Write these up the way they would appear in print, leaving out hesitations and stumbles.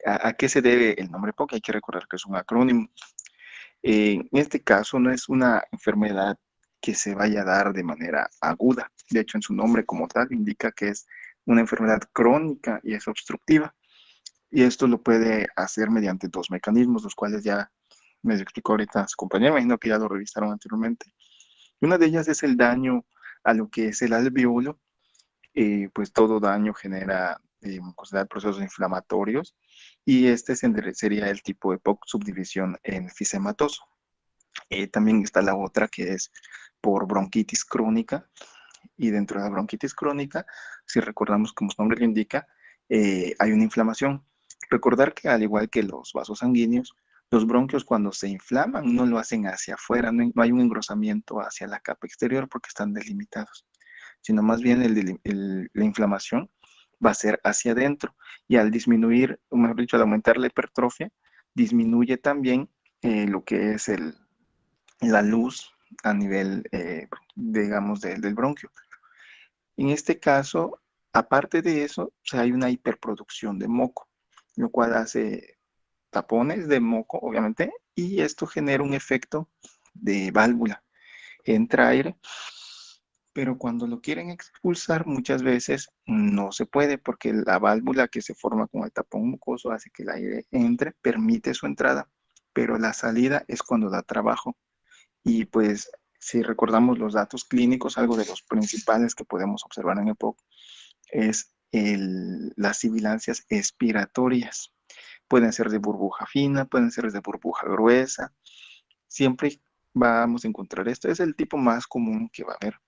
¿A qué se debe el nombre POC? Hay que recordar que es un acrónimo. En este caso no es una enfermedad que se vaya a dar de manera aguda. De hecho, en su nombre como tal indica que es una enfermedad crónica y es obstructiva. Y esto lo puede hacer mediante dos mecanismos, los cuales ya me explicó ahorita su compañero, imagino que ya lo revisaron anteriormente. Una de ellas es el daño a lo que es el alveolo. Pues todo daño genera mucosidad, procesos inflamatorios, y este sería el tipo de POC subdivisión enfisematoso. También está la otra que es por bronquitis crónica, y dentro de la bronquitis crónica, si recordamos como su nombre lo indica, hay una inflamación. Recordar que al igual que los vasos sanguíneos, los bronquios cuando se inflaman no lo hacen hacia afuera, no hay un engrosamiento hacia la capa exterior porque están delimitados, sino más bien la inflamación va a ser hacia adentro, y al disminuir, o mejor dicho, al aumentar la hipertrofia, disminuye también lo que es la luz a nivel, digamos, del bronquio. En este caso, aparte de eso, o sea, hay una hiperproducción de moco, lo cual hace tapones de moco, obviamente, y esto genera un efecto de válvula. Entra aire, pero cuando lo quieren expulsar muchas veces no se puede porque la válvula que se forma con el tapón mucoso hace que el aire entre, permite su entrada, pero la salida es cuando da trabajo. Y pues si recordamos los datos clínicos, algo de los principales que podemos observar en EPOC es las sibilancias expiratorias. Pueden ser de burbuja fina, pueden ser de burbuja gruesa. Siempre vamos a encontrar esto. Es el tipo más común que va a haber.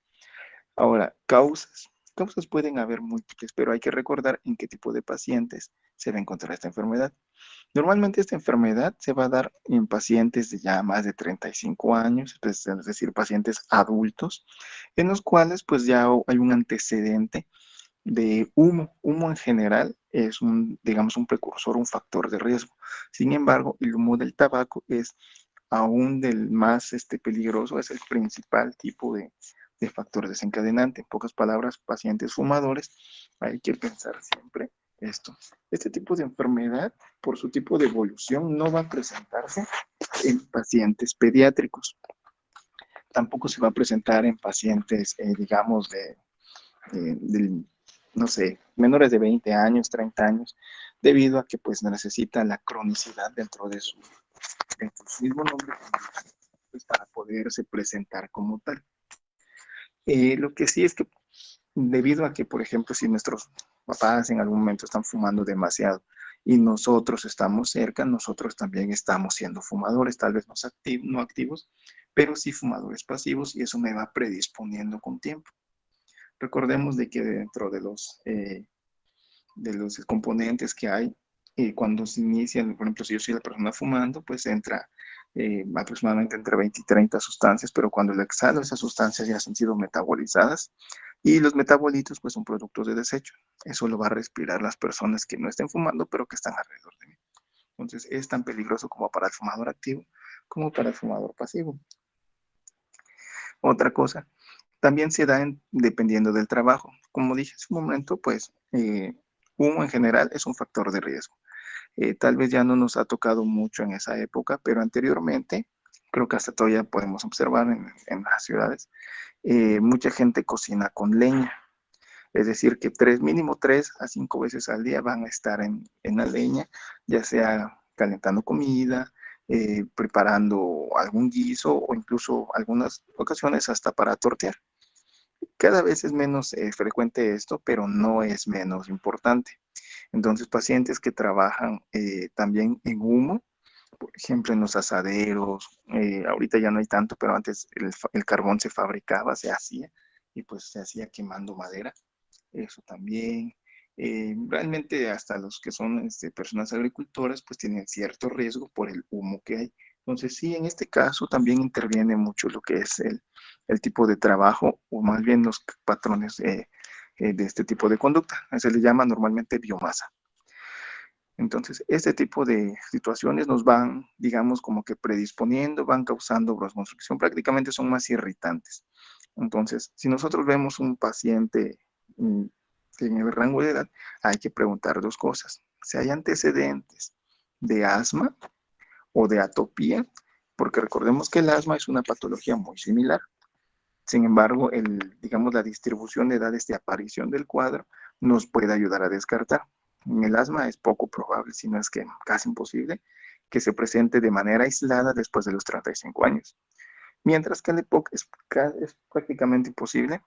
Ahora, causas. Causas pueden haber múltiples, pero hay que recordar en qué tipo de pacientes se va a encontrar esta enfermedad. Normalmente esta enfermedad se va a dar en pacientes de ya más de 35 años, es decir, pacientes adultos, en los cuales pues ya hay un antecedente de humo. Humo en general es un, digamos, un precursor, un factor de riesgo. Sin embargo, el humo del tabaco es aún del más peligroso, es el principal tipo de factor desencadenante. En pocas palabras, pacientes fumadores, hay que pensar siempre esto. Este tipo de enfermedad, por su tipo de evolución, no va a presentarse en pacientes pediátricos. Tampoco se va a presentar en pacientes, digamos, no sé, menores de 20 años, 30 años, debido a que pues necesita la cronicidad dentro de su mismo nombre, pues, para poderse presentar como tal. Lo que sí es que debido a que, por ejemplo, si nuestros papás en algún momento están fumando demasiado y nosotros estamos cerca, nosotros también estamos siendo fumadores, tal vez no activos, pero sí fumadores pasivos, y eso me va predisponiendo con tiempo. Recordemos de que dentro de los componentes que hay, cuando se inician, por ejemplo, si yo soy la persona fumando, pues entra aproximadamente entre 20 y 30 sustancias, pero cuando lo exhalo, esas sustancias ya han sido metabolizadas, y los metabolitos pues son productos de desecho. Eso lo va a respirar las personas que no estén fumando, pero que están alrededor de mí. Entonces es tan peligroso como para el fumador activo como para el fumador pasivo. Otra cosa, también se da dependiendo del trabajo. Como dije hace un momento, pues humo en general es un factor de riesgo. Tal vez ya no nos ha tocado mucho en esa época, pero anteriormente, creo que hasta todavía podemos observar en las ciudades, mucha gente cocina con leña. Es decir, que mínimo 3 a 5 veces al día van a estar en la leña, ya sea calentando comida, preparando algún guiso, o incluso algunas ocasiones hasta para tortear. Cada vez es menos frecuente esto, pero no es menos importante. Entonces, pacientes que trabajan también en humo, por ejemplo, en los asaderos, ahorita ya no hay tanto, pero antes el carbón se fabricaba, se hacía, y pues se hacía quemando madera, eso también. Realmente hasta los que son personas agricultoras, pues tienen cierto riesgo por el humo que hay. Entonces, sí, en este caso también interviene mucho lo que es el tipo de trabajo, o más bien los patrones de este tipo de conducta. Se le llama normalmente biomasa. Entonces, este tipo de situaciones nos van, digamos, como que predisponiendo, van causando broncoconstricción, prácticamente son más irritantes. Entonces, si nosotros vemos un paciente en el rango de edad, hay que preguntar dos cosas. si hay antecedentes de asma o de atopía, porque recordemos que el asma es una patología muy similar. Sin embargo, digamos, la distribución de edades de aparición del cuadro nos puede ayudar a descartar. En el asma es poco probable, si no es que casi imposible, que se presente de manera aislada después de los 35 años. Mientras que el EPOC es prácticamente imposible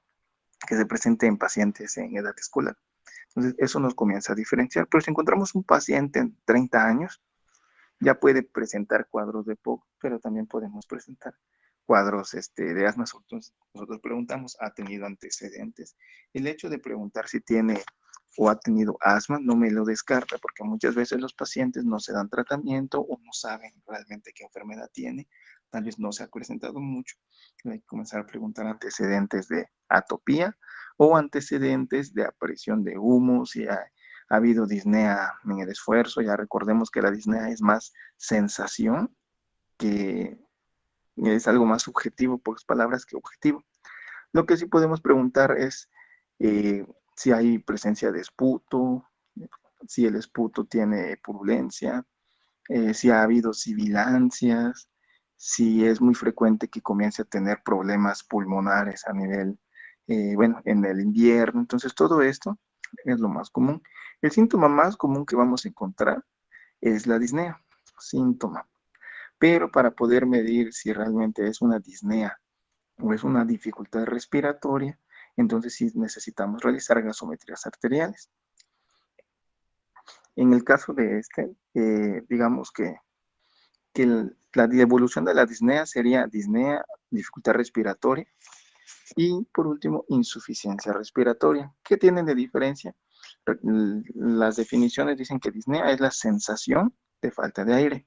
que se presente en pacientes en edad escolar. Entonces, eso nos comienza a diferenciar. Pero si encontramos un paciente en 30 años, ya puede presentar cuadros de EPOC, pero también podemos presentar cuadros de asma. Nosotros preguntamos, ¿ha tenido antecedentes? El hecho de preguntar si tiene o ha tenido asma no me lo descarta, porque muchas veces los pacientes no se dan tratamiento o no saben realmente qué enfermedad tiene, tal vez no se ha presentado mucho. Hay que comenzar a preguntar antecedentes de atopía o antecedentes de aparición de humo, si ha habido disnea en el esfuerzo. Ya recordemos que la disnea es más sensación, que es algo más subjetivo, pocas palabras, que objetivo. Lo que sí podemos preguntar es si hay presencia de esputo, si el esputo tiene purulencia, si ha habido sibilancias, si es muy frecuente que comience a tener problemas pulmonares a nivel, bueno, en el invierno. Entonces, todo esto es lo más común. El síntoma más común que vamos a encontrar es la disnea, síntoma. Pero para poder medir si realmente es una disnea o es una dificultad respiratoria, entonces sí necesitamos realizar gasometrías arteriales. En el caso de digamos que la evolución de la disnea sería disnea, dificultad respiratoria y por último insuficiencia respiratoria. ¿Qué tienen de diferencia? Las definiciones dicen que disnea es la sensación de falta de aire.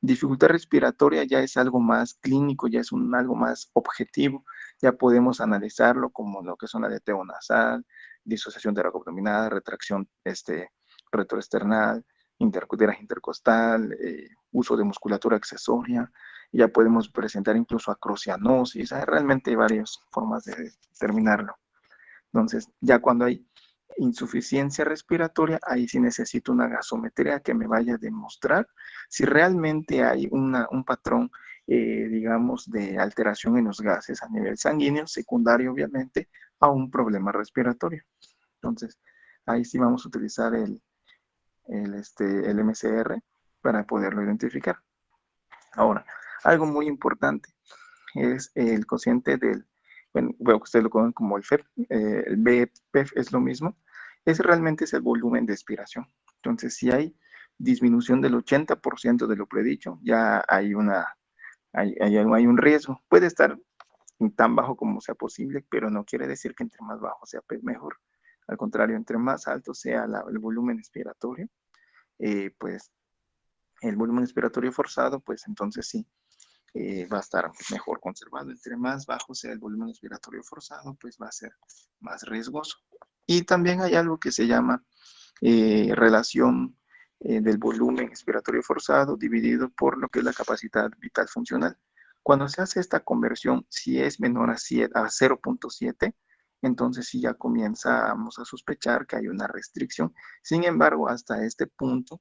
Dificultad respiratoria ya es algo más clínico, ya es algo más objetivo, ya podemos analizarlo como lo que son la aleteo nasal, disociación abdominal, retracción retroesternal, intercostal, uso de musculatura accesoria, ya podemos presentar incluso acrocianosis, hay realmente varias formas de determinarlo. Entonces, ya cuando hay insuficiencia respiratoria, ahí sí necesito una gasometría que me vaya a demostrar si realmente hay un patrón, digamos, de alteración en los gases a nivel sanguíneo, secundario obviamente a un problema respiratorio. Entonces, ahí sí vamos a utilizar el MCR para poderlo identificar. Ahora, algo muy importante es el cociente bueno, veo que ustedes lo conocen como el FEP, el BPEF es lo mismo, realmente es el volumen de expiración. Entonces, si hay disminución del 80% de lo predicho, ya hay hay un riesgo. Puede estar tan bajo como sea posible, pero no quiere decir que entre más bajo sea mejor. Al contrario, entre más alto sea el volumen expiratorio, pues el volumen expiratorio forzado, pues entonces sí, va a estar mejor conservado. Entre más bajo sea el volumen respiratorio forzado, pues va a ser más riesgoso. Y también hay algo que se llama relación del volumen expiratorio forzado dividido por lo que es la capacidad vital funcional. Cuando se hace esta conversión, si es menor a 0.7, entonces sí ya comenzamos a sospechar que hay una restricción. Sin embargo, hasta este punto,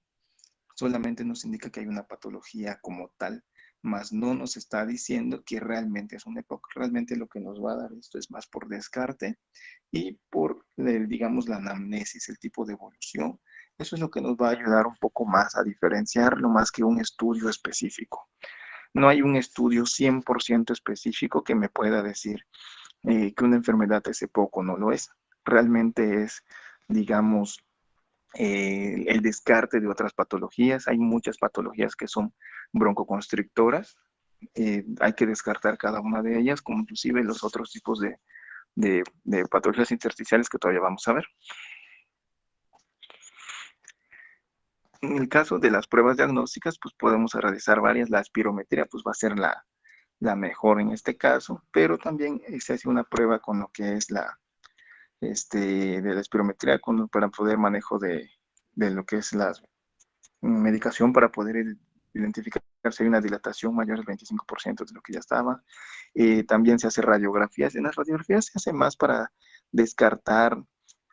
solamente nos indica que hay una patología como tal, más no nos está diciendo que realmente es una EPOC. Realmente lo que nos va a dar esto es más por descarte y por, digamos, la anamnesis, el tipo de evolución. Eso es lo que nos va a ayudar un poco más a diferenciarlo más que un estudio específico. No hay un estudio 100% específico que me pueda decir que una enfermedad es EPOC o no lo es. Realmente es, digamos, el descarte de otras patologías. Hay muchas patologías que son broncoconstrictoras. Hay que descartar cada una de ellas, como inclusive los otros tipos de patologías intersticiales que todavía vamos a ver. En el caso de las pruebas diagnósticas, pues podemos realizar varias. La espirometría pues va a ser la mejor en este caso, pero también se hace una prueba con lo que es de la espirometría para poder manejo de lo que es la medicación para poder identificar si hay una dilatación mayor del 25% de lo que ya estaba. También se hace radiografías. En las radiografías se hace más para descartar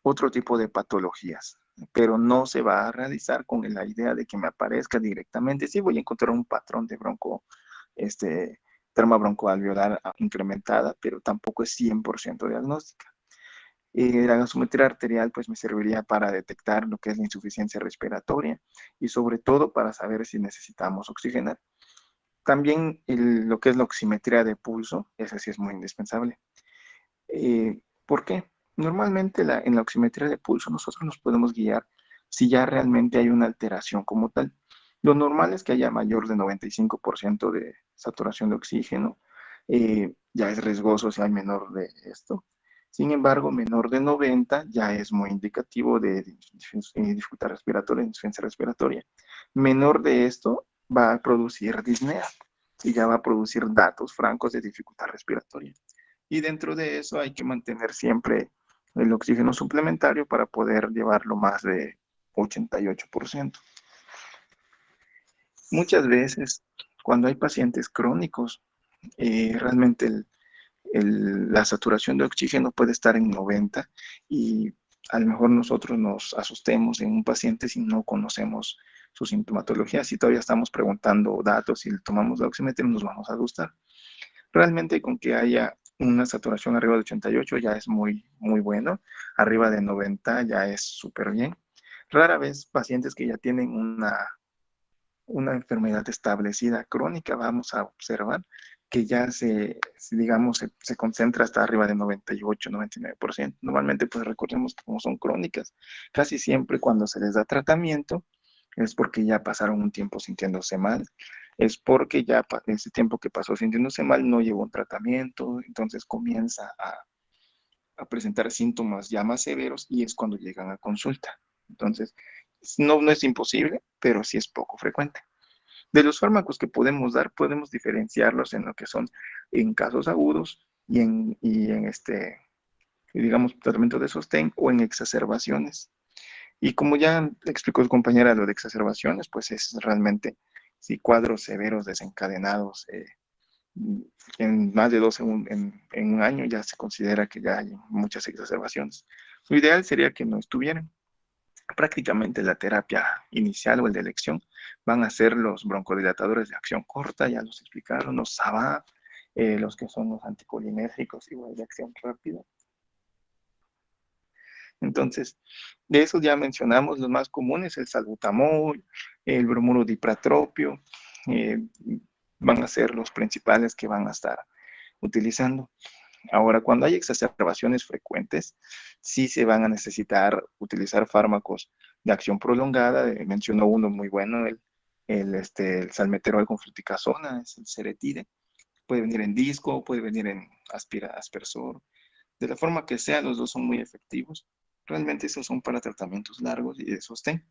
otro tipo de patologías. pero no se va a realizar con la idea de que me aparezca directamente. Sí voy a encontrar un patrón de este, trama broncoalveolar incrementada, pero tampoco es 100% diagnóstica. La gasometría arterial pues me serviría para detectar lo que es la insuficiencia respiratoria y sobre todo para saber si necesitamos oxigenar. También lo que es la oximetría de pulso, esa sí es muy indispensable. ¿Por qué? Normalmente en la oximetría de pulso nosotros nos podemos guiar si ya realmente hay una alteración como tal. Lo normal es que haya mayor de 95% de saturación de oxígeno. Ya es riesgoso si hay menor de esto. Sin embargo, menor de 90 ya es muy indicativo de dificultad respiratoria, insuficiencia respiratoria. Menor de esto va a producir disnea y ya va a producir datos francos de dificultad respiratoria. Y dentro de eso hay que mantener siempre el oxígeno suplementario para poder llevarlo más de 88%. Muchas veces, cuando hay pacientes crónicos, realmente la saturación de oxígeno puede estar en 90 y a lo mejor nosotros nos asustemos en un paciente si no conocemos su sintomatología. Si todavía estamos preguntando datos y tomamos la oximetría, nos vamos a asustar. Realmente con que haya una saturación arriba de 88 ya es muy, muy bueno. Arriba de 90 ya es súper bien. Rara vez pacientes que ya tienen una enfermedad establecida crónica, vamos a observar que ya digamos, se concentra hasta arriba de 98, 99%. Normalmente, pues recordemos que como son crónicas, casi siempre cuando se les da tratamiento es porque ya pasaron un tiempo sintiéndose mal, es porque ya ese tiempo que pasó sintiéndose mal no llevó un tratamiento, entonces comienza a presentar síntomas ya más severos y es cuando llegan a consulta. Entonces, no es imposible, pero sí es poco frecuente. De los fármacos que podemos dar, podemos diferenciarlos en lo que son en casos agudos y digamos, tratamiento de sostén o en exacerbaciones. Y como ya explicó su compañera lo de exacerbaciones, pues es realmente si cuadros severos desencadenados en más de 12 en un año ya se considera que ya hay muchas exacerbaciones. Lo ideal sería que no estuvieran. Prácticamente la terapia inicial o el de elección van a ser los broncodilatadores de acción corta, ya los explicaron, los SABA, los que son los anticolinérgicos igual de acción rápida. Entonces, de esos ya mencionamos los más comunes, el salbutamol, el bromuro dipratropio, eh, van a ser los principales que van a estar utilizando. Ahora, cuando hay exacerbaciones frecuentes, sí se van a necesitar utilizar fármacos de acción prolongada. Mencionó uno muy bueno, el salmeterol con fluticasona, es el Ceretide. Puede venir en disco, puede venir en aspersor. De la forma que sea, los dos son muy efectivos. Realmente esos son para tratamientos largos y de sostén.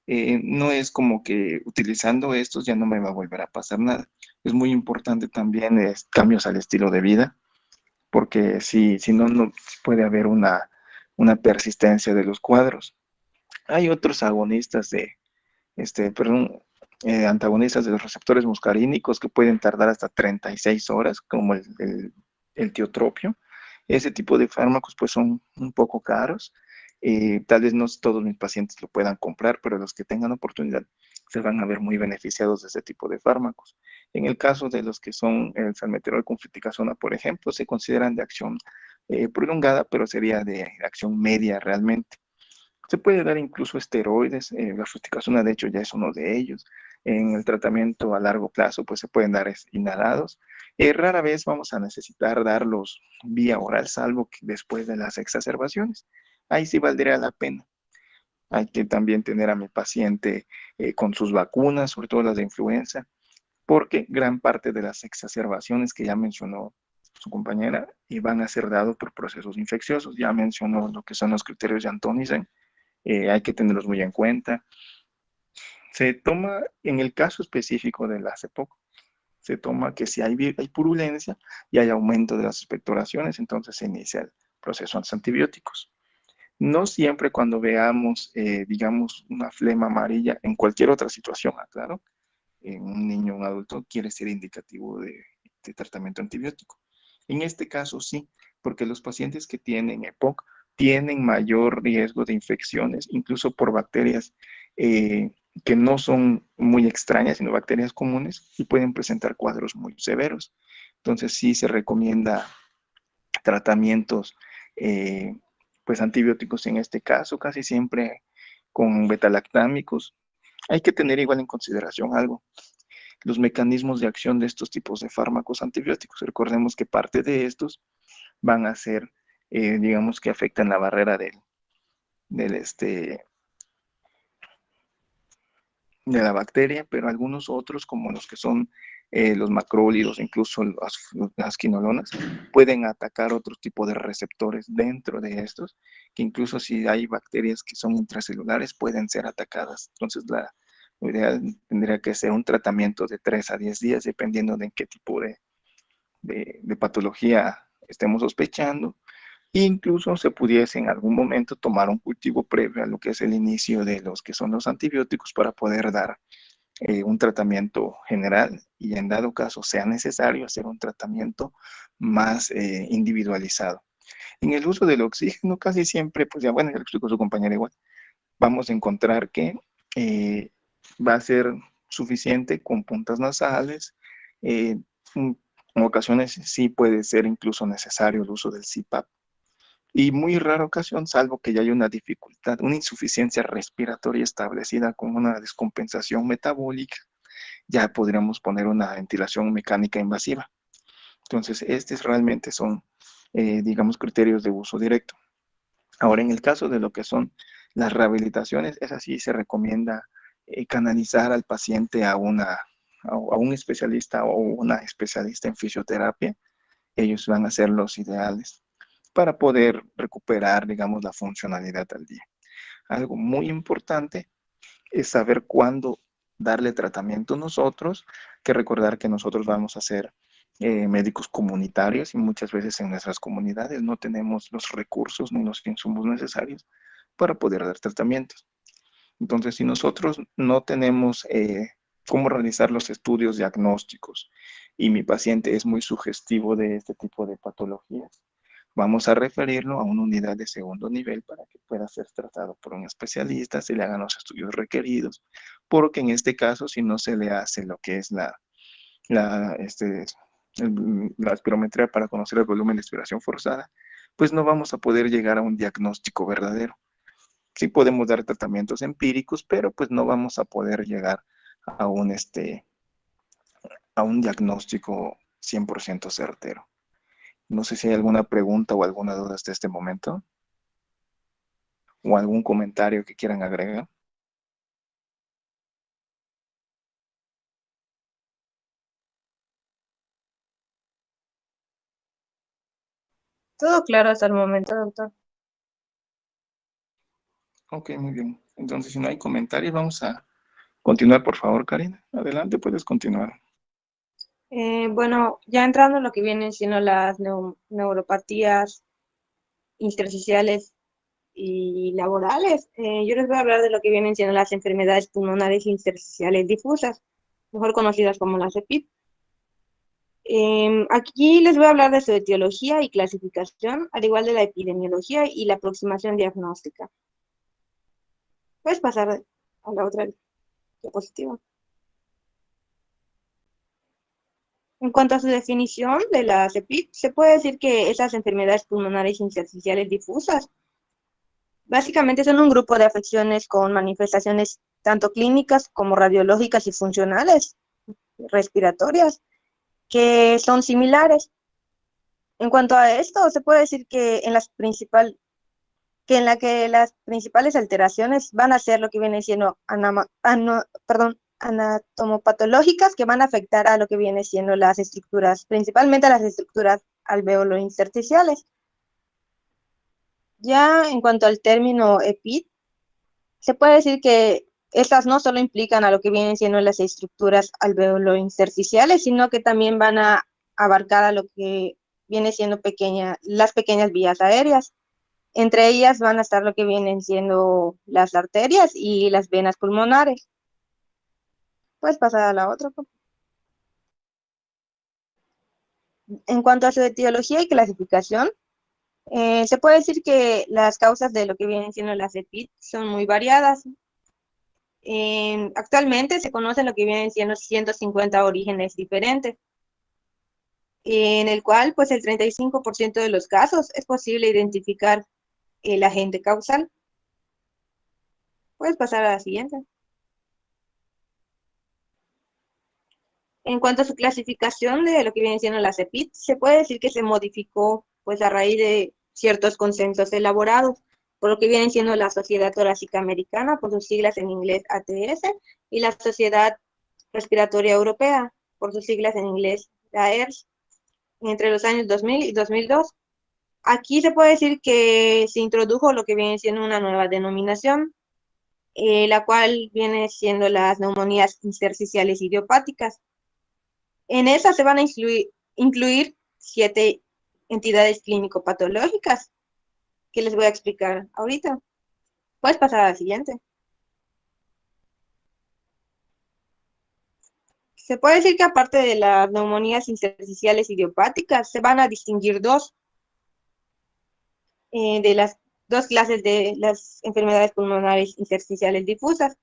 No es como que utilizando estos ya no me va a volver a pasar nada. Es muy importante también cambios al estilo de vida porque si no, no puede haber una persistencia de los cuadros. Hay otros agonistas perdón, antagonistas de los receptores muscarínicos que pueden tardar hasta 36 horas, como el tiotropio. Ese tipo de fármacos pues son un poco caros. Tal vez no todos mis pacientes lo puedan comprar, pero los que tengan oportunidad se van a ver muy beneficiados de ese tipo de fármacos. En el caso de los que son el salmeterol con fluticasona, por ejemplo, se consideran de acción prolongada, pero sería de acción media realmente. Se puede dar incluso esteroides, la fluticasona de hecho ya es uno de ellos. En el tratamiento a largo plazo, pues se pueden dar inhalados. Rara vez vamos a necesitar darlos vía oral, salvo que después de las exacerbaciones. Ahí sí valdría la pena. Hay que también tener a mi paciente con sus vacunas, sobre todo las de influenza, porque gran parte de las exacerbaciones que ya mencionó su compañera van a ser dados por procesos infecciosos. Ya mencionó lo que son los criterios de Antonisen, hay que tenerlos muy en cuenta. Se toma, en el caso específico del hace poco, se toma que si hay purulencia y hay aumento de las expectoraciones, entonces se inicia el proceso de antibióticos. No siempre cuando veamos, digamos, una flema amarilla en cualquier otra situación, claro, en un niño o un adulto, quiere ser indicativo de tratamiento antibiótico. En este caso sí, porque los pacientes que tienen EPOC tienen mayor riesgo de infecciones, incluso por bacterias que no son muy extrañas, sino bacterias comunes, y pueden presentar cuadros muy severos. Entonces sí se recomienda tratamientos, eh, pues antibióticos en este caso, casi siempre con betalactámicos. Hay que tener igual en consideración algo, los mecanismos de acción de estos tipos de fármacos antibióticos. Recordemos que parte de estos van a ser, digamos que afectan la barrera del de la bacteria, pero algunos otros, como los que son los macrólidos, incluso las quinolonas, pueden atacar otro tipo de receptores dentro de estos, que incluso si hay bacterias que son intracelulares, pueden ser atacadas. Entonces, lo ideal tendría que ser un tratamiento de 3 a 10 días, dependiendo de qué tipo de patología estemos sospechando. Incluso se pudiese en algún momento tomar un cultivo previo a lo que es el inicio de los que son los antibióticos para poder dar un tratamiento general y en dado caso sea necesario hacer un tratamiento más individualizado. En el uso del oxígeno casi siempre, pues ya bueno, ya lo explicó su compañera igual, vamos a encontrar que eh, va a ser suficiente con puntas nasales. eh, en ocasiones sí puede ser incluso necesario el uso del CPAP y muy rara ocasión, salvo que ya haya una dificultad, una insuficiencia respiratoria establecida con una descompensación metabólica, ya podríamos poner una ventilación mecánica invasiva. Entonces, estos realmente son, digamos, criterios de uso directo. Ahora, en el caso de lo que son las rehabilitaciones, es así, se recomienda canalizar al paciente a un especialista o una especialista en fisioterapia. Ellos van a ser los ideales para poder recuperar, digamos, la funcionalidad al día. Algo muy importante es saber cuándo darle tratamiento nosotros, que recordar que nosotros vamos a ser médicos comunitarios y muchas veces en nuestras comunidades no tenemos los recursos ni los insumos necesarios para poder dar tratamientos. Entonces, si nosotros no tenemos cómo realizar los estudios diagnósticos y mi paciente es muy sugestivo de este tipo de patologías, vamos a referirlo a una unidad de segundo nivel para que pueda ser tratado por un especialista, se le hagan los estudios requeridos, porque en este caso, si no se le hace lo que es la, este, la espirometría para conocer el volumen de expiración forzada, pues no vamos a poder llegar a un diagnóstico verdadero. Sí podemos dar tratamientos empíricos, pero pues no vamos a poder llegar a a un diagnóstico 100% certero. No sé si hay alguna pregunta o alguna duda hasta este momento o algún comentario que quieran agregar. Todo claro hasta el momento, doctor. Ok, muy bien. Entonces, si no hay comentarios, vamos a continuar, por favor, Karina. Adelante, puedes continuar. Bueno, ya entrando en lo que vienen siendo las neuropatías intersticiales y laborales, yo les voy a hablar de lo que vienen siendo las enfermedades pulmonares intersticiales difusas, mejor conocidas como las EPID. Aquí les voy a hablar de su etiología y clasificación, al igual de la epidemiología y la aproximación diagnóstica. Puedes pasar a la otra diapositiva. En cuanto a su definición de la EPID, se puede decir que esas enfermedades pulmonares intersticiales difusas básicamente son un grupo de afecciones con manifestaciones tanto clínicas como radiológicas y funcionales, respiratorias, que son similares. En cuanto a esto, se puede decir que en la que las principales alteraciones van a ser lo que viene siendo anatomopatológicas, que van a afectar a lo que viene siendo las estructuras, principalmente a las estructuras alveolo-intersticiales. Ya en cuanto al término EPID, se puede decir que estas no solo implican a lo que vienen siendo las estructuras alveolo-intersticiales, sino que también van a abarcar a lo que viene siendo las pequeñas vías aéreas. Entre ellas van a estar lo que vienen siendo las arterias y las venas pulmonares. Puedes pasar a la otra. En cuanto a su etiología y clasificación, Se puede decir que las causas de lo que vienen siendo las EPID son muy variadas. Actualmente se conocen lo que vienen siendo 150 orígenes diferentes, en el cual pues el 35% de los casos es posible identificar el agente causal. Puedes pasar a la siguiente. En cuanto a su clasificación de lo que vienen siendo las EPID, se puede decir que se modificó pues a raíz de ciertos consensos elaborados, por lo que vienen siendo la Sociedad Torácica Americana, por sus siglas en inglés ATS, y la Sociedad Respiratoria Europea, por sus siglas en inglés AERS, entre los años 2000 y 2002. Aquí se puede decir que se introdujo lo que viene siendo una nueva denominación, la cual viene siendo las neumonías intersticiales idiopáticas. En esa se van a incluir 7 entidades clínico-patológicas que les voy a explicar ahorita. Puedes pasar a la siguiente. Se puede decir que aparte de las neumonías intersticiales idiopáticas, se van a distinguir de las dos clases de las enfermedades pulmonares intersticiales difusas.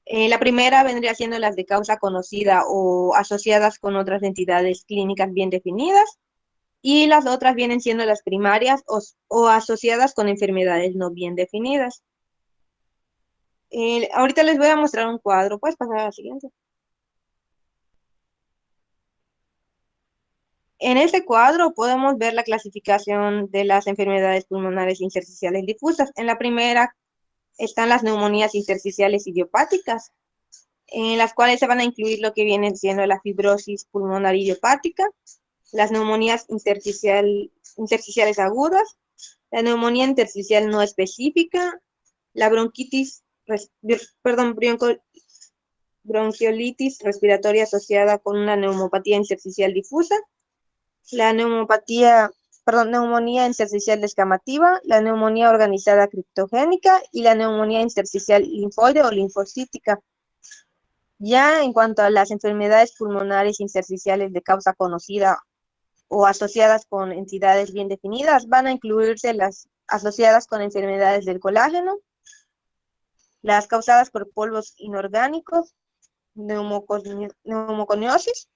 La primera vendría siendo las de causa conocida o asociadas con otras entidades clínicas bien definidas, y las otras vienen siendo las primarias o asociadas con enfermedades no bien definidas. Ahorita les voy a mostrar un cuadro. Puedes pasar a la siguiente. En este cuadro podemos ver la clasificación de las enfermedades pulmonares intersticiales difusas. En la primera están las neumonías intersticiales idiopáticas, en las cuales se van a incluir lo que viene siendo la fibrosis pulmonar idiopática, las neumonías intersticiales agudas, la neumonía intersticial no específica, la bronquitis, bronquiolitis respiratoria asociada con una neumopatía intersticial difusa, la neumonía intersticial descamativa, la neumonía organizada criptogénica y la neumonía intersticial linfoide o linfocítica. Ya en cuanto a las enfermedades pulmonares intersticiales de causa conocida o asociadas con entidades bien definidas, van a incluirse las asociadas con enfermedades del colágeno, las causadas por polvos inorgánicos, neumoconiosis,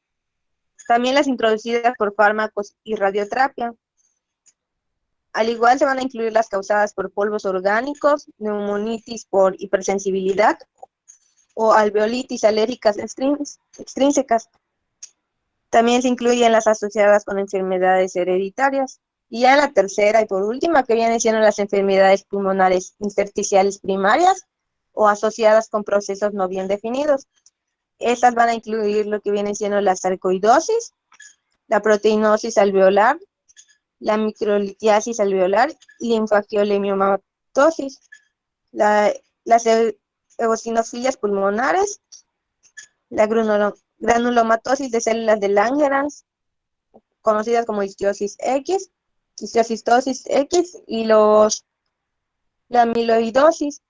también las introducidas por fármacos y radioterapia. Al igual se van a incluir las causadas por polvos orgánicos, neumonitis por hipersensibilidad o alveolitis alérgicas extrínsecas. También se incluyen las asociadas con enfermedades hereditarias. Y ya en la tercera y por última, que vienen siendo las enfermedades pulmonares intersticiales primarias o asociadas con procesos no bien definidos. Estas van a incluir lo que viene siendo la sarcoidosis, la proteinosis alveolar, la microlitiasis alveolar y linfagiolemiomatosis, las eosinofilias pulmonares, la granulomatosis de células de Langerhans, conocidas como histiosis X, histiocytosis X y la amiloidosis.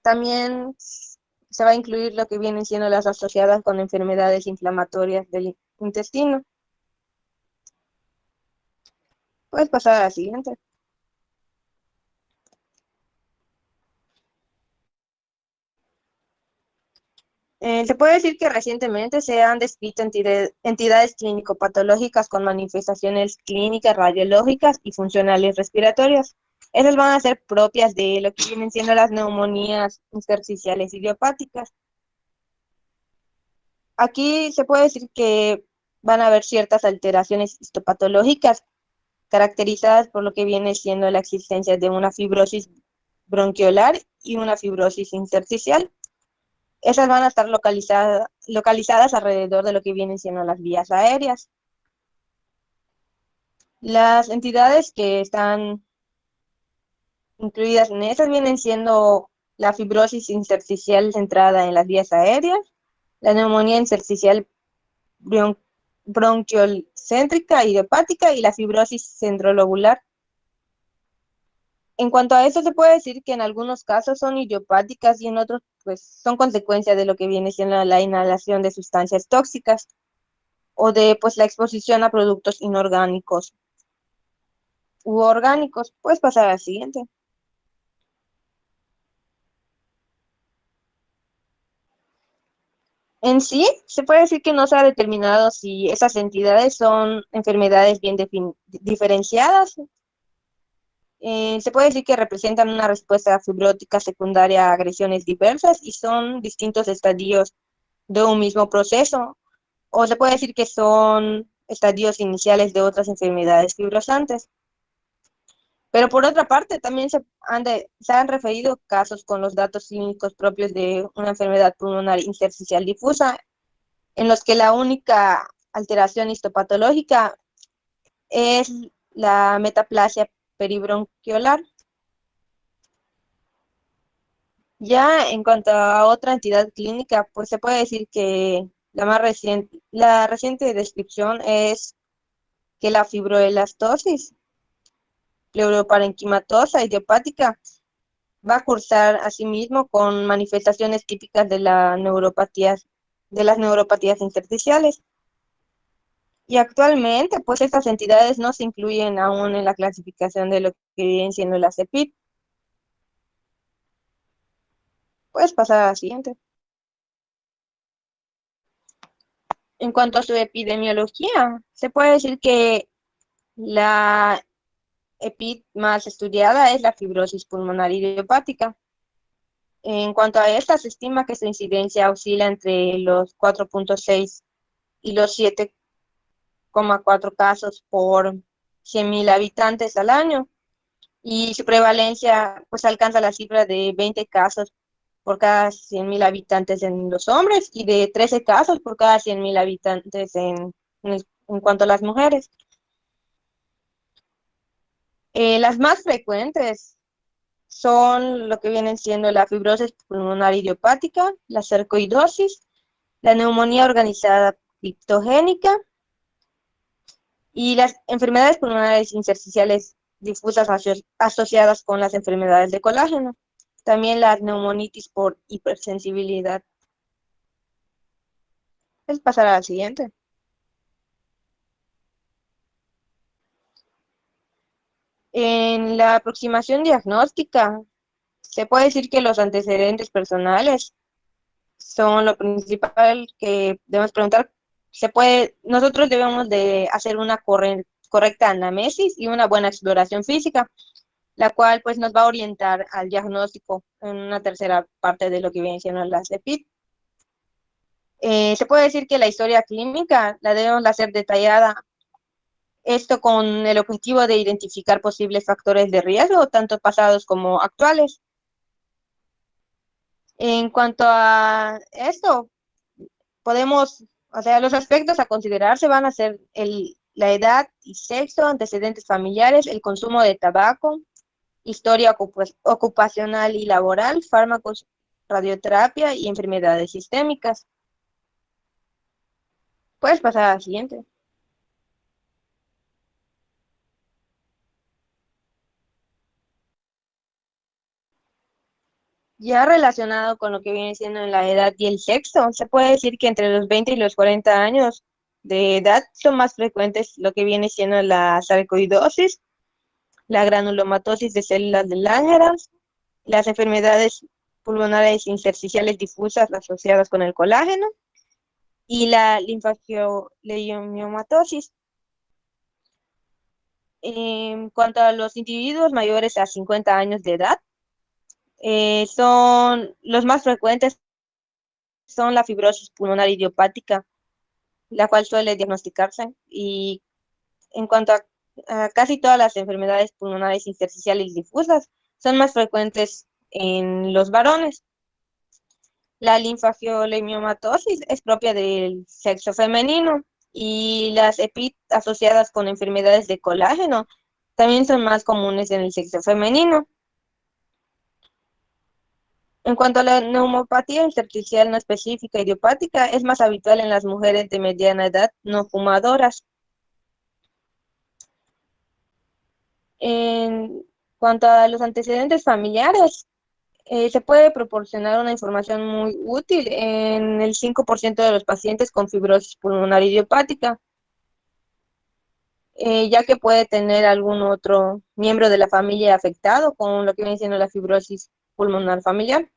También se va a incluir lo que vienen siendo las asociadas con enfermedades inflamatorias del intestino. Puedes pasar a la siguiente. Se puede decir que recientemente se han descrito entidades clínico-patológicas con manifestaciones clínicas, radiológicas y funcionales respiratorias. Esas van a ser propias de lo que vienen siendo las neumonías intersticiales idiopáticas. Aquí se puede decir que van a haber ciertas alteraciones histopatológicas caracterizadas por lo que viene siendo la existencia de una fibrosis bronquiolar y una fibrosis intersticial. Esas van a estar localizadas alrededor de lo que vienen siendo las vías aéreas. Las entidades que están incluidas en esas vienen siendo la fibrosis intersticial centrada en las vías aéreas, la neumonía intersticial bronquiocéntrica idiopática y la fibrosis centrolobular. En cuanto a eso, se puede decir que en algunos casos son idiopáticas y en otros pues son consecuencia de lo que viene siendo la inhalación de sustancias tóxicas o de pues la exposición a productos inorgánicos. u orgánicos. Puedes pasar al siguiente. En sí, se puede decir que no se ha determinado si esas entidades son enfermedades bien diferenciadas. Se puede decir que representan una respuesta fibrótica secundaria a agresiones diversas y son distintos estadios de un mismo proceso. O se puede decir que son estadios iniciales de otras enfermedades fibrosantes. Pero por otra parte, también se han referido casos con los datos clínicos propios de una enfermedad pulmonar intersticial difusa, en los que la única alteración histopatológica es la metaplasia peribronquiolar. Ya en cuanto a otra entidad clínica, pues se puede decir que la reciente descripción es que la fibroelastosis pleuroparenquimatosa idiopática va a cursar asimismo con manifestaciones típicas de las neuropatías intersticiales. Y actualmente, pues estas entidades no se incluyen aún en la clasificación de lo que vienen siendo las EPID. Puedes pasar a la siguiente. En cuanto a su epidemiología, se puede decir que la EPID más estudiada es la fibrosis pulmonar idiopática. En cuanto a esta, se estima que su incidencia oscila entre los 4.6 y los 7,4 casos por 100.000 habitantes al año, y su prevalencia pues alcanza la cifra de 20 casos por cada 100.000 habitantes en los hombres y de 13 casos por cada 100.000 habitantes en cuanto a las mujeres. Las más frecuentes son lo que vienen siendo la fibrosis pulmonar idiopática, la sarcoidosis, la neumonía organizada criptogénica y las enfermedades pulmonares intersticiales difusas asociadas con las enfermedades de colágeno. También la neumonitis por hipersensibilidad. Es pasar al siguiente. En la aproximación diagnóstica, se puede decir que los antecedentes personales son lo principal que debemos preguntar. Nosotros debemos de hacer una correcta anamnesis y una buena exploración física, la cual pues nos va a orientar al diagnóstico en una tercera parte de lo que viene siendo la CEPID. Se puede decir que la historia clínica la debemos hacer detallada, esto con el objetivo de identificar posibles factores de riesgo, tanto pasados como actuales. En cuanto a esto, los aspectos a considerarse van a ser la edad y sexo, antecedentes familiares, el consumo de tabaco, historia ocupacional y laboral, fármacos, radioterapia y enfermedades sistémicas. Puedes pasar a la siguiente. Ya relacionado con lo que viene siendo en la edad y el sexo, se puede decir que entre los 20 y los 40 años de edad son más frecuentes lo que viene siendo la sarcoidosis, la granulomatosis de células de Langerhans, las enfermedades pulmonares intersticiales difusas asociadas con el colágeno y la linfagioliomatosis. En cuanto a los individuos mayores a 50 años de edad, son los más frecuentes son la fibrosis pulmonar idiopática, la cual suele diagnosticarse, y en cuanto a casi todas las enfermedades pulmonares intersticiales difusas, son más frecuentes en los varones. La linfagiolemiomatosis es propia del sexo femenino y las EPID asociadas con enfermedades de colágeno también son más comunes en el sexo femenino. En cuanto a la neumopatía intersticial no específica idiopática, es más habitual en las mujeres de mediana edad no fumadoras. En cuanto a los antecedentes familiares, se puede proporcionar una información muy útil en el 5% de los pacientes con fibrosis pulmonar idiopática. ya que puede tener algún otro miembro de la familia afectado con lo que viene siendo la fibrosis pulmonar familiar.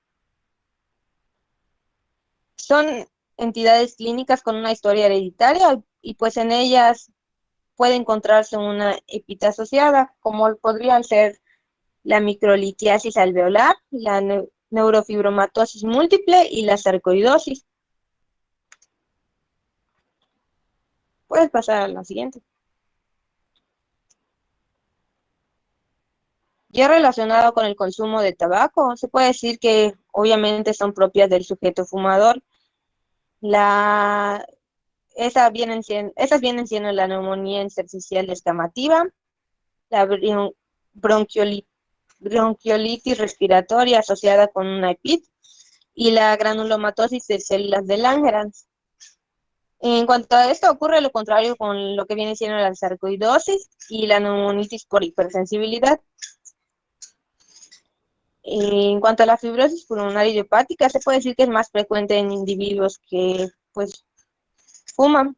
Son entidades clínicas con una historia hereditaria y pues en ellas puede encontrarse una EPIT asociada, como podrían ser la microlitiasis alveolar, la neurofibromatosis múltiple y la sarcoidosis. Puedes pasar a la siguiente. Ya relacionado con el consumo de tabaco, se puede decir que obviamente son propias del sujeto fumador. Esas vienen siendo la neumonía intersticial descamativa, la bronquiolitis respiratoria asociada con una EPIT y la granulomatosis de células de Langerhans. En cuanto a esto, ocurre lo contrario con lo que viene siendo la sarcoidosis y la neumonitis por hipersensibilidad. En cuanto a la fibrosis pulmonar idiopática, se puede decir que es más frecuente en individuos que pues fuman.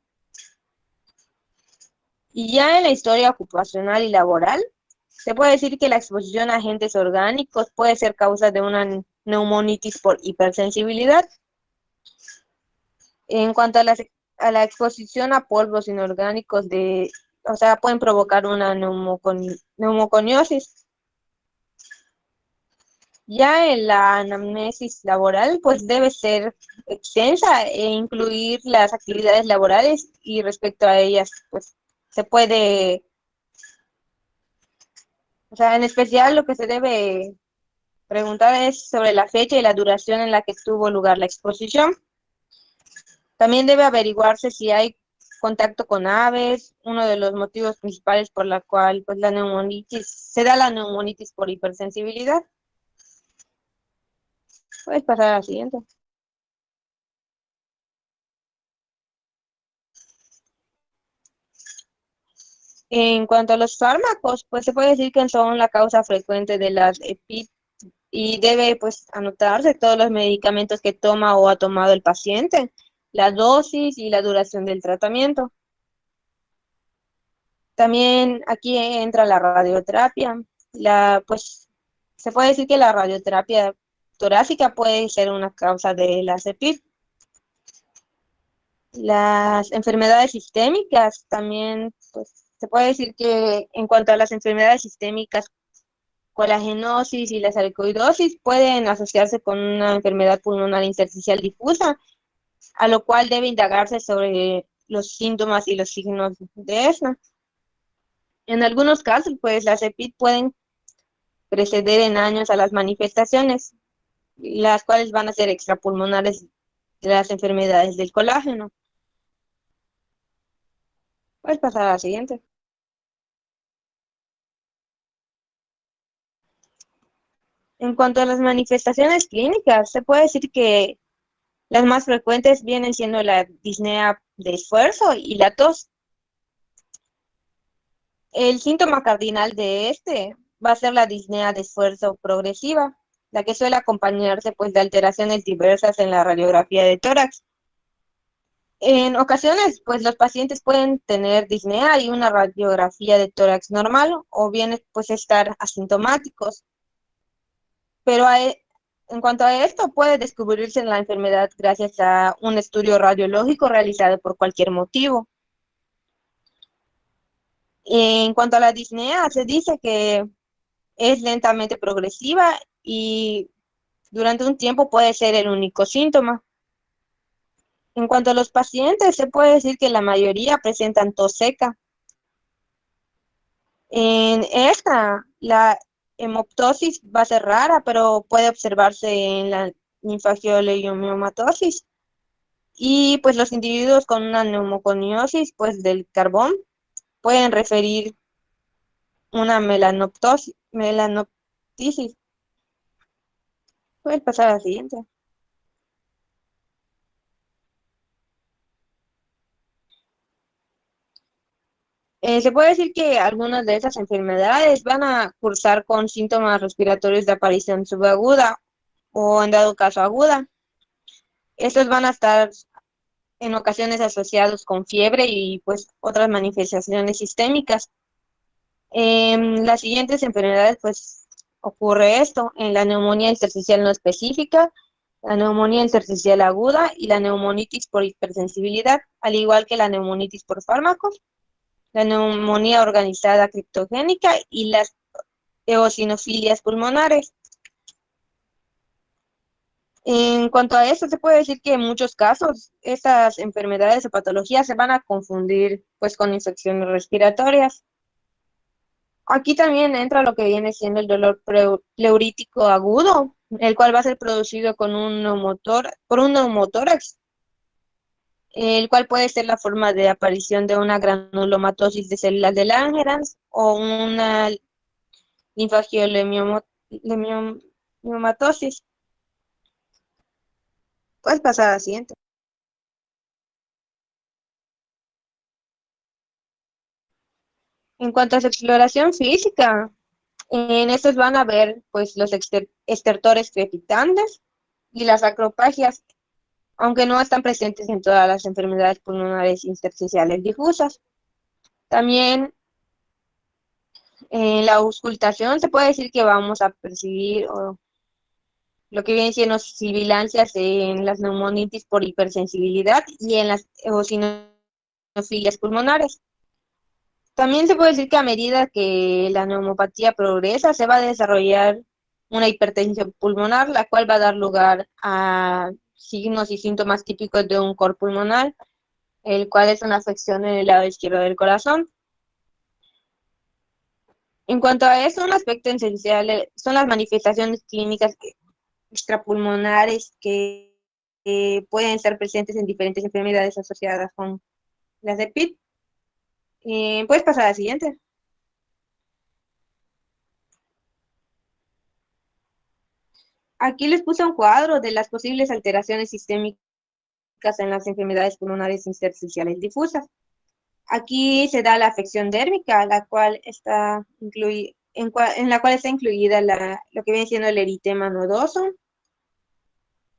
Y ya en la historia ocupacional y laboral, se puede decir que la exposición a agentes orgánicos puede ser causa de una neumonitis por hipersensibilidad. En cuanto a la exposición a polvos inorgánicos o sea, pueden provocar una neumoconiosis. Ya en la anamnesis laboral, pues debe ser extensa e incluir las actividades laborales y respecto a ellas, pues se puede, o sea, en especial lo que se debe preguntar es sobre la fecha y la duración en la que tuvo lugar la exposición. También debe averiguarse si hay contacto con aves, uno de los motivos principales por la cual pues se da la neumonitis por hipersensibilidad. Puedes pasar a la siguiente. En cuanto a los fármacos, pues se puede decir que son la causa frecuente de las EPIT y debe pues anotarse todos los medicamentos que toma o ha tomado el paciente, la dosis y la duración del tratamiento. También aquí entra la radioterapia. Pues se puede decir que la radioterapia torácica puede ser una causa de las EPIT. Las enfermedades sistémicas también, pues se puede decir que en cuanto a las enfermedades sistémicas, colagenosis y la sarcoidosis pueden asociarse con una enfermedad pulmonar intersticial difusa, a lo cual debe indagarse sobre los síntomas y los signos de esta. En algunos casos, pues las EPIT pueden preceder en años a las manifestaciones, las cuales van a ser extrapulmonares de las enfermedades del colágeno. Puedes pasar a la siguiente. En cuanto a las manifestaciones clínicas, se puede decir que las más frecuentes vienen siendo la disnea de esfuerzo y la tos. El síntoma cardinal de este va a ser la disnea de esfuerzo progresiva, la que suele acompañarse pues de alteraciones diversas en la radiografía de tórax. En ocasiones, pues los pacientes pueden tener disnea y una radiografía de tórax normal o bien pues estar asintomáticos. Pero en cuanto a esto, puede descubrirse la enfermedad gracias a un estudio radiológico realizado por cualquier motivo. En cuanto a la disnea, se dice que es lentamente progresiva y durante un tiempo puede ser el único síntoma. En cuanto a los pacientes, se puede decir que la mayoría presentan tos seca. En esta, la hemoptosis va a ser rara, pero puede observarse en la linfagioliomatosis. Y pues los individuos con una neumoconiosis, pues del carbón, pueden referir una melanoptisis. Puedes pasar a la siguiente. Se puede decir que algunas de esas enfermedades van a cursar con síntomas respiratorios de aparición subaguda o en dado caso aguda. Estos van a estar en ocasiones asociados con fiebre y pues otras manifestaciones sistémicas. En las siguientes enfermedades pues ocurre esto, en la neumonía intersticial no específica, la neumonía intersticial aguda y la neumonitis por hipersensibilidad, al igual que la neumonitis por fármacos, la neumonía organizada criptogénica y las eosinofilias pulmonares. En cuanto a esto, se puede decir que en muchos casos estas enfermedades o patologías se van a confundir pues con infecciones respiratorias. Aquí también entra lo que viene siendo el dolor pleurítico agudo, el cual va a ser producido por un neumotórax, el cual puede ser la forma de aparición de una granulomatosis de células de Langerhans o una linfagiolemiomatosis. Puedes pasar a la siguiente. En cuanto a su exploración física, en estos van a ver pues los estertores crepitantes y las acropagias, aunque no están presentes en todas las enfermedades pulmonares intersticiales difusas. También en la auscultación se puede decir que vamos a percibir lo que vienen siendo sibilancias en las neumonitis por hipersensibilidad y en las eosinofilias pulmonares. También se puede decir que a medida que la neumopatía progresa, se va a desarrollar una hipertensión pulmonar, la cual va a dar lugar a signos y síntomas típicos de un cor pulmonar, el cual es una afección en el lado izquierdo del corazón. En cuanto a eso, un aspecto esencial son las manifestaciones clínicas extrapulmonares que pueden estar presentes en diferentes enfermedades asociadas con las de PIT. Puedes pasar a la siguiente. Aquí les puse un cuadro de las posibles alteraciones sistémicas en las enfermedades pulmonares intersticiales difusas. Aquí se da la afección dérmica, la cual está en la cual está incluida lo que viene siendo el eritema nodoso,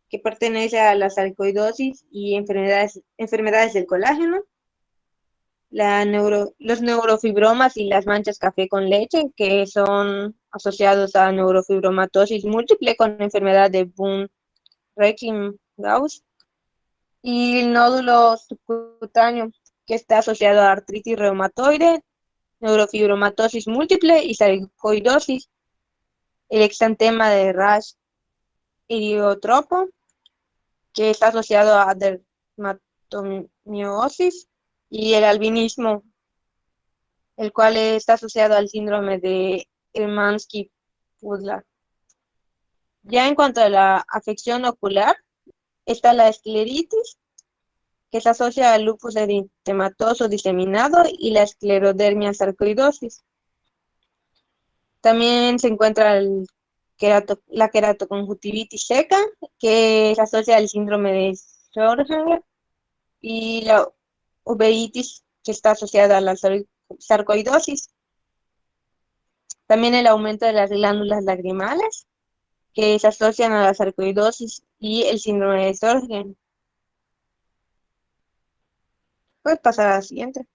que pertenece a la sarcoidosis y enfermedades del colágeno, los neurofibromas y las manchas café con leche, que son asociados a neurofibromatosis múltiple con enfermedad de Buhn-Reichlin-Gauss, y el nódulo subcutáneo, que está asociado a artritis reumatoide, neurofibromatosis múltiple y sarcoidosis, el exantema de Rash eriotropo, que está asociado a dermatomiosis, y el albinismo, el cual está asociado al síndrome de Hermansky-Pudlak. Ya en cuanto a la afección ocular, está la escleritis, que se asocia al lupus eritematoso diseminado y la esclerodermia sarcoidosis. También se encuentra la queratoconjuntivitis seca, que se asocia al síndrome de Sjögren, y la uveitis, que está asociada a la sarcoidosis. También el aumento de las glándulas lagrimales, que se asocian a la sarcoidosis y el síndrome de Sjögren. Puedes pasar a la siguiente.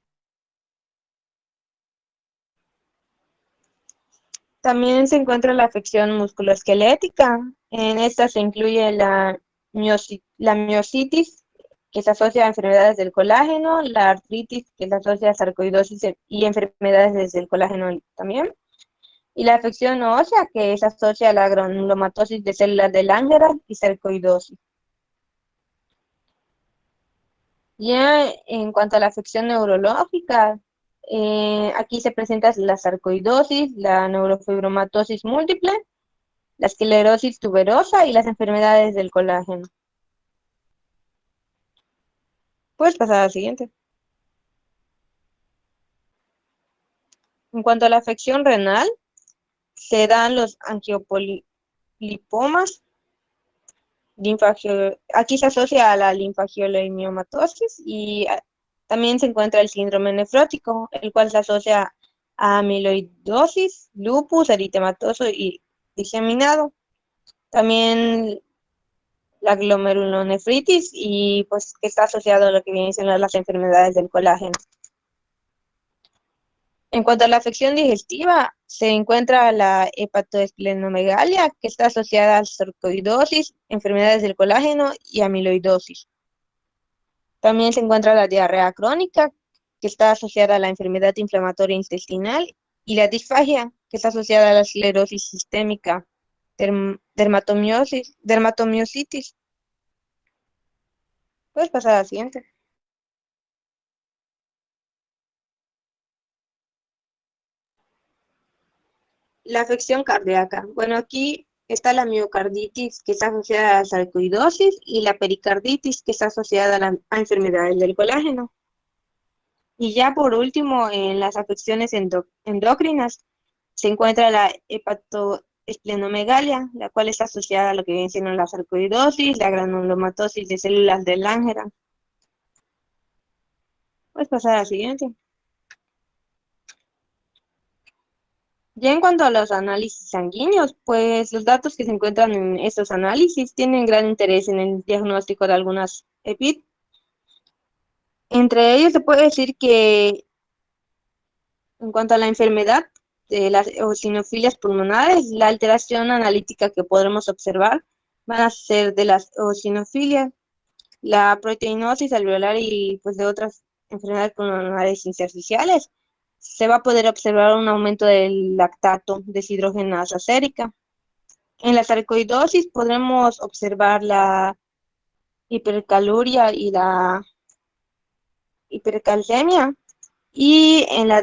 También se encuentra la afección musculoesquelética. En esta se incluye la miositis, que se asocia a enfermedades del colágeno, la artritis, que se asocia a sarcoidosis y enfermedades del colágeno también, y la afección ósea, que se asocia a la granulomatosis de células de Langerhans y sarcoidosis. Ya en cuanto a la afección neurológica, aquí se presenta la sarcoidosis, la neurofibromatosis múltiple, la esclerosis tuberosa y las enfermedades del colágeno. Puedes pasar a la siguiente. En cuanto a la afección renal, se dan los angiopolipomas, aquí se asocia a la linfagiolemiomatosis y también se encuentra el síndrome nefrótico, el cual se asocia a amiloidosis, lupus eritematoso y diseminado. También la glomerulonefritis y pues que está asociado a lo que vienen siendo las enfermedades del colágeno. En cuanto a la afección digestiva, se encuentra la hepatoesplenomegalia, que está asociada a sarcoidosis, enfermedades del colágeno y amiloidosis. También se encuentra la diarrea crónica, que está asociada a la enfermedad inflamatoria intestinal, y la disfagia, que está asociada a la esclerosis sistémica, dermatomiositis. Puedes pasar a la siguiente. La afección cardíaca. Bueno, aquí está la miocarditis, que está asociada a la sarcoidosis, y la pericarditis, que está asociada a enfermedades del colágeno. Y ya por último, en las afecciones endocrinas, se encuentra la hepatoesplenomegalia, la cual está asociada a lo que viene siendo la sarcoidosis, la granulomatosis de células de Langerhans. Puedes pasar a la siguiente. Ya en cuanto a los análisis sanguíneos, pues los datos que se encuentran en estos análisis tienen gran interés en el diagnóstico de algunas EPID. Entre ellos se puede decir que en cuanto a la enfermedad de las eosinofilias pulmonares, la alteración analítica que podremos observar van a ser de las eosinofilias, la proteinosis alveolar y pues de otras enfermedades pulmonares intersticiales. Se va a poder observar un aumento del lactato deshidrogenasa sérica. En la sarcoidosis podremos observar la hipercaluria y la hipercalcemia. Y en la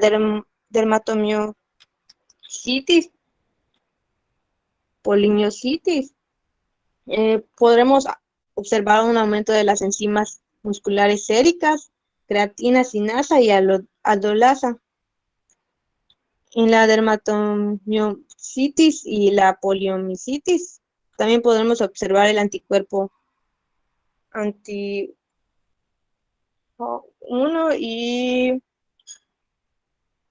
dermatomiositis, polimiositis, podremos observar un aumento de las enzimas musculares séricas, creatina, sinasa y aldolasa. En la dermatomiositis y la poliomielitis también podremos observar el anticuerpo anti 1 y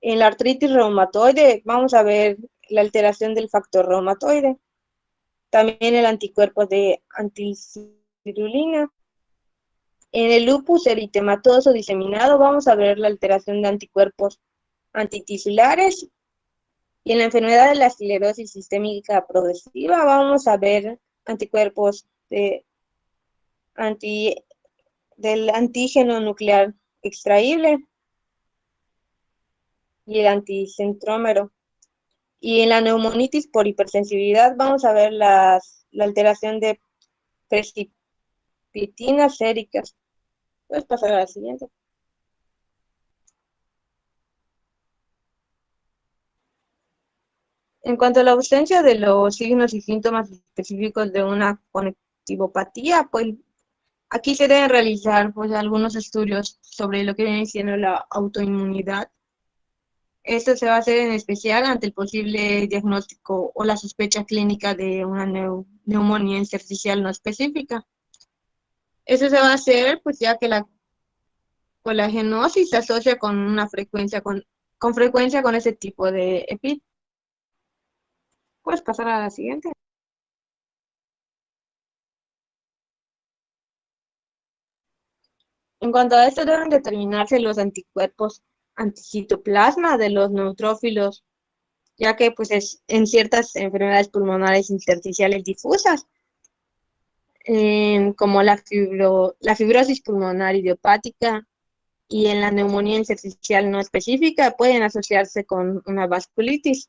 en la artritis reumatoide vamos a ver la alteración del factor reumatoide. También el anticuerpo de anticirulina. En el lupus eritematoso diseminado vamos a ver la alteración de anticuerpos antitisulares. Y en la enfermedad de la esclerosis sistémica progresiva vamos a ver anticuerpos del antígeno nuclear extraíble y el anticentrómero. Y en la neumonitis por hipersensibilidad vamos a ver la alteración de precipitinas séricas. Puedes pasar a la siguiente. En cuanto a la ausencia de los signos y síntomas específicos de una conectivopatía, pues aquí se deben realizar pues algunos estudios sobre lo que viene siendo la autoinmunidad. Esto se va a hacer en especial ante el posible diagnóstico o la sospecha clínica de una neumonía intersticial no específica. Eso se va a hacer pues ya que la colagenosis se asocia con una frecuencia con frecuencia con ese tipo de EPID. Puedes pasar a la siguiente. En cuanto a esto, deben determinarse los anticuerpos anticitoplasma de los neutrófilos, ya que pues en ciertas enfermedades pulmonares intersticiales difusas, como la fibrosis pulmonar idiopática y en la neumonía intersticial no específica, pueden asociarse con una vasculitis.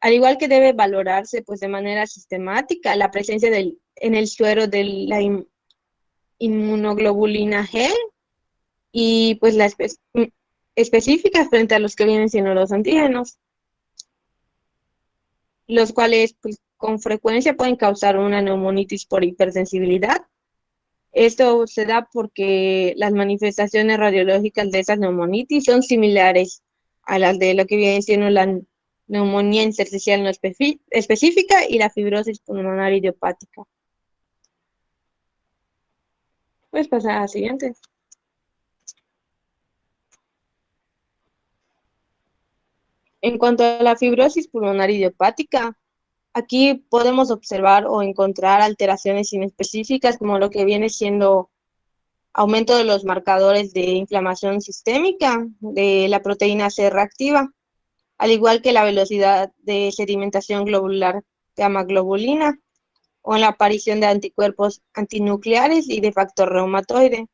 Al igual que debe valorarse pues de manera sistemática la presencia en el suero de la inmunoglobulina G y pues la específica frente a los que vienen siendo los antígenos, los cuales pues, con frecuencia pueden causar una neumonitis por hipersensibilidad. Esto se da porque las manifestaciones radiológicas de esas neumonitis son similares a las de lo que viene siendo la neumonía intersticial no específica y la fibrosis pulmonar idiopática. Pues pasar a la siguiente. En cuanto a la fibrosis pulmonar idiopática, Aquí podemos observar o encontrar alteraciones inespecíficas como lo que viene siendo aumento de los marcadores de inflamación sistémica de la proteína C reactiva, al igual que la velocidad de sedimentación globular gamma globulina o en la aparición de anticuerpos antinucleares y de factor reumatoide.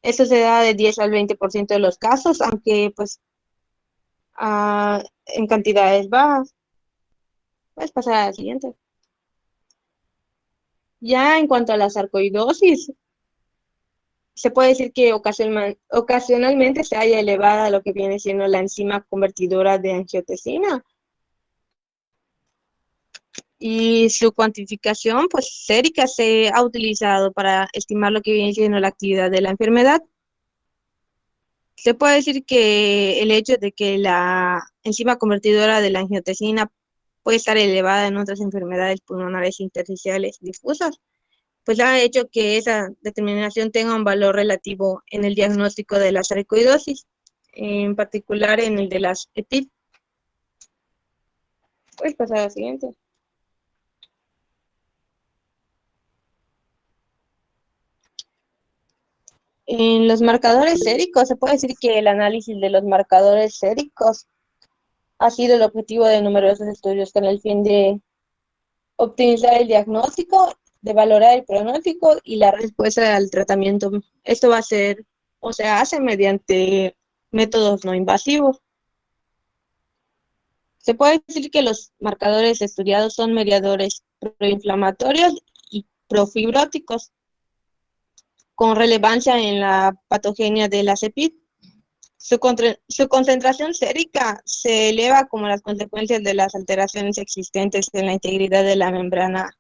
Esto se da de 10 al 20% de los casos, aunque pues en cantidades bajas. Puedes pasar a la siguiente. Ya en cuanto a la sarcoidosis, se puede decir que ocasionalmente se haya elevada lo que viene siendo la enzima convertidora de angiotensina y su cuantificación pues sérica se ha utilizado para estimar lo que viene siendo la actividad de la enfermedad. Se puede decir que el hecho de que la enzima convertidora de la angiotensina puede estar elevada en otras enfermedades pulmonares intersticiales difusas, pues ha hecho que esa determinación tenga un valor relativo en el diagnóstico de la sarcoidosis, en particular en el de las EPID. Puedes pasar a la siguiente. En los marcadores séricos, se puede decir que el análisis de los marcadores séricos ha sido el objetivo de numerosos estudios con el fin de optimizar el diagnóstico, de valorar el pronóstico y la respuesta al tratamiento. Esto va a ser, o se hace mediante métodos no invasivos. Se puede decir que los marcadores estudiados son mediadores proinflamatorios y profibróticos, con relevancia en la patogenia de la CEPID. Su concentración sérica se eleva como las consecuencias de las alteraciones existentes en la integridad de la membrana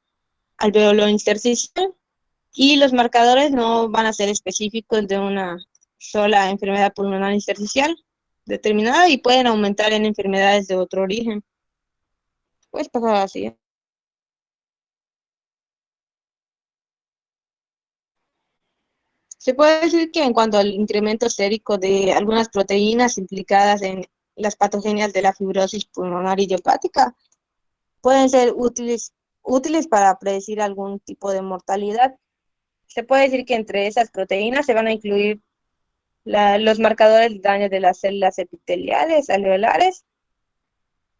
alveolo-intersticial, y los marcadores no van a ser específicos de una sola enfermedad pulmonar intersticial determinada y pueden aumentar en enfermedades de otro origen. Puedes pasar así. Se puede decir que en cuanto al incremento sérico de algunas proteínas implicadas en las patogenias de la fibrosis pulmonar idiopática, pueden ser útiles para predecir algún tipo de mortalidad. Se puede decir que entre esas proteínas se van a incluir los marcadores de daño de las células epiteliales alveolares,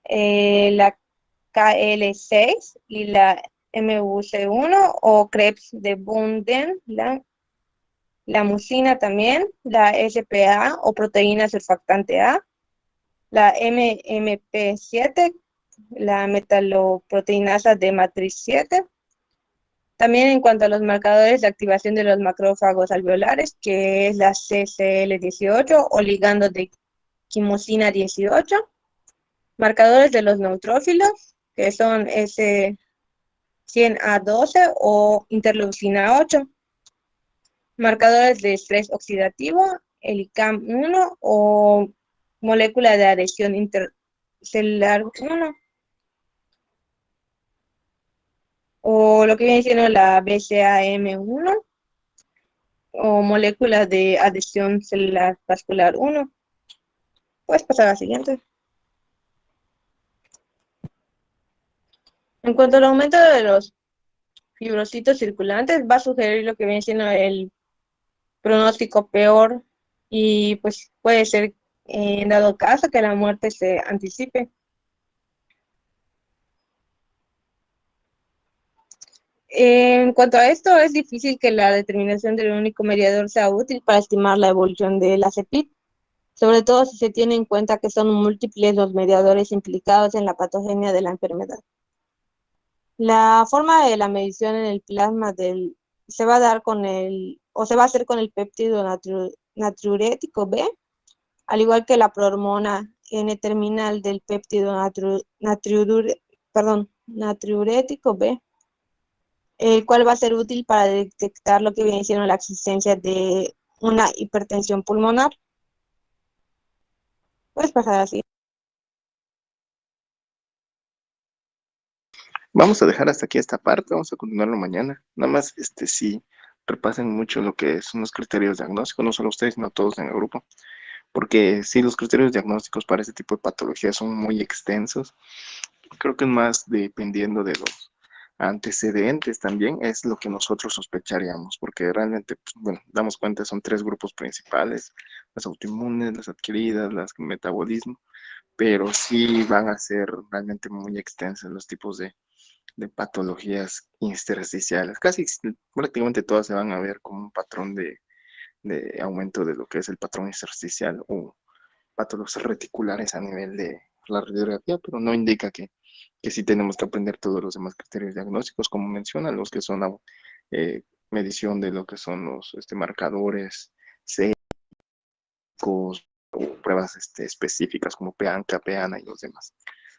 la KL6 y la MUC1 o Krebs de Bunden, la mucina también, la SPA o proteína surfactante A, la MMP7, la metaloproteinasa de matriz 7. También en cuanto a los marcadores de activación de los macrófagos alveolares, que es la CCL18 o ligando de quimosina 18. Marcadores de los neutrófilos, que son S100A12 o interleucina 8. Marcadores de estrés oxidativo, el ICAM1 o molécula de adhesión intercelular 1. O lo que viene siendo la BCAM1 o molécula de adhesión celular vascular 1. Puedes pasar a la siguiente. En cuanto al aumento de los fibrocitos circulantes, va a sugerir lo que viene siendo el pronóstico peor y pues puede ser en dado caso que la muerte se anticipe. En cuanto a esto, es difícil que la determinación del único mediador sea útil para estimar la evolución de la CEPID, sobre todo si se tiene en cuenta que son múltiples los mediadores implicados en la patogenia de la enfermedad. La forma de la medición en el plasma se va a dar se va a hacer con el péptido natriurético B, al igual que la prohormona N-terminal del péptido natriurético B, el cual va a ser útil para detectar lo que viene siendo la existencia de una hipertensión pulmonar. Puedes pasar así. Vamos a dejar hasta aquí esta parte, vamos a continuarlo mañana. Nada más, sí, repasen mucho lo que son los criterios diagnósticos, no solo ustedes, sino todos en el grupo. Porque sí, los criterios diagnósticos para este tipo de patologías son muy extensos Creo que es más dependiendo de los antecedentes también, es lo que nosotros sospecharíamos, porque realmente, pues, bueno, damos cuenta, son tres grupos principales, las autoinmunes, las adquiridas, las metabolismo, pero sí van a ser realmente muy extensas los tipos de patologías intersticiales. Casi prácticamente todas se van a ver como un patrón de aumento de lo que es el patrón intersticial o patologías reticulares a nivel de la radiografía, pero no indica que sí tenemos que aprender todos los demás criterios diagnósticos, como mencionan, los que son la medición de lo que son los marcadores secos o pruebas específicas como PEANCA, PEANA y los demás.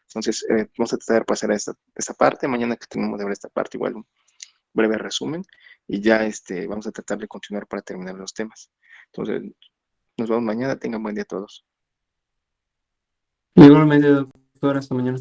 Entonces, vamos a tratar de pasar a esa parte. Mañana que tenemos de ver esta parte, igual un breve resumen y ya vamos a tratar de continuar para terminar los temas. Entonces, nos vemos mañana. Tengan buen día todos. Igualmente, doctor, hasta mañana.